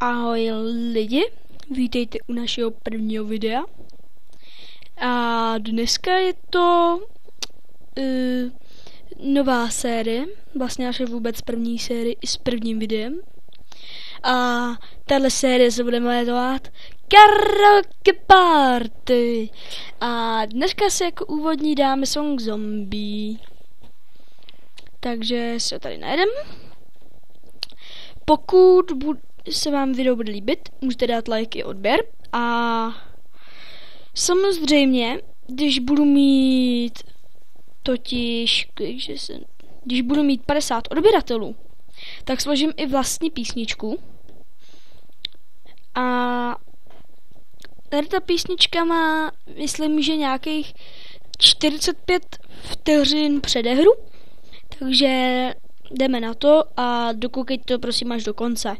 Ahoj lidi, vítejte u našeho prvního videa. A dneska je to nová série, vlastně naše vůbec první série s prvním videem. A tahle série se bude jmenovat Karaoke Party. A dneska si jako úvodní dáme song Zombie. Takže se ho tady najdem. Pokud se vám video bude líbit, můžete dát like i odběr. A samozřejmě, když budu mít když budu mít 50 odběratelů, tak složím i vlastní písničku. A tady ta písnička má, myslím, že nějakých 45 vteřin předehru. Takže jdeme na to a dokoukejte to prosím až do konce.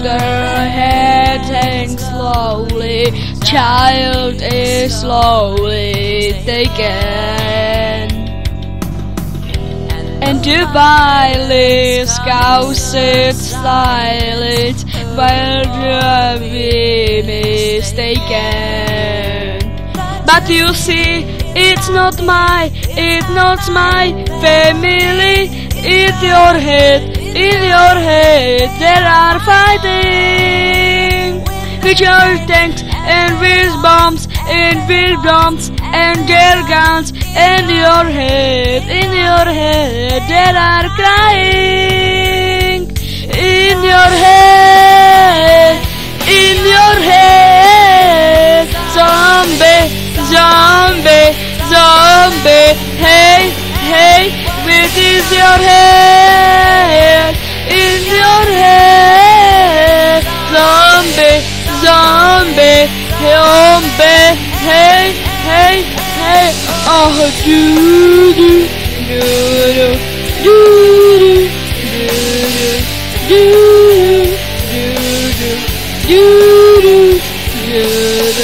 Their head hangs slowly, child is slowly taken, and the violet cow sits silent while the beam is taken. But you see, it's not my family, it's your head. In your head there are fighting with your tanks and with bombs and with bombs and their guns. In your head there are crying. In your head, zombie, zombie, zombie. Hey, hey, where is your head? In your head, zombie, zombie, zombie, hey, hey, hey, oh, do do do do do do do do do do.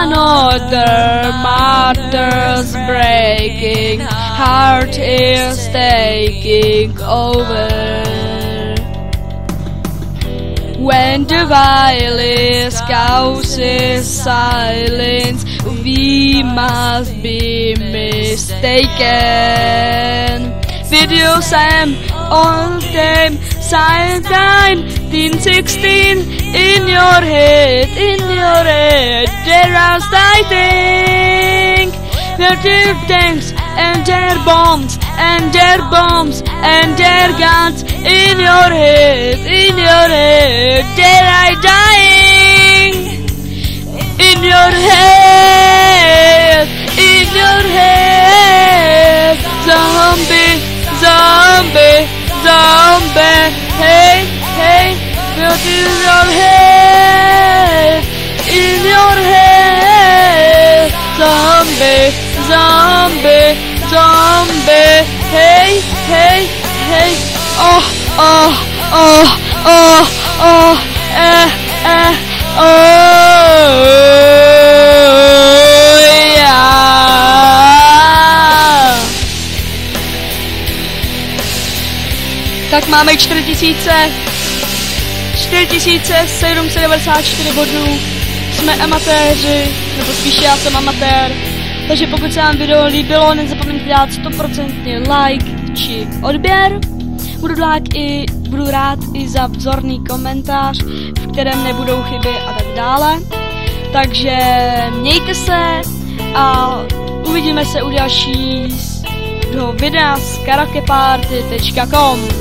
Another mother's breaking, heart is taking over. When the violence causes silence, we must be mistaken. Video Sam all time, sign 1916. In your head, there are fighting. Their tanks and their bombs and their bombs and their guns. In your head, they are dying. In your head, zombie, zombie, zombie. Hey, hey. What is your head? In your head, zombie, zombie, zombie. Hey, hey, hey. Oh, oh, oh, oh, oh, oh, yeah. Tak máme 4794 bodů, jsme amatéři, nebo spíš já jsem amatér, takže pokud se vám video líbilo, nezapomeňte dát 100% like či odběr. Budu rád i za vzorný komentář, v kterém nebudou chyby a tak dále. Takže mějte se a uvidíme se u dalšího videa z karaokeparty.com.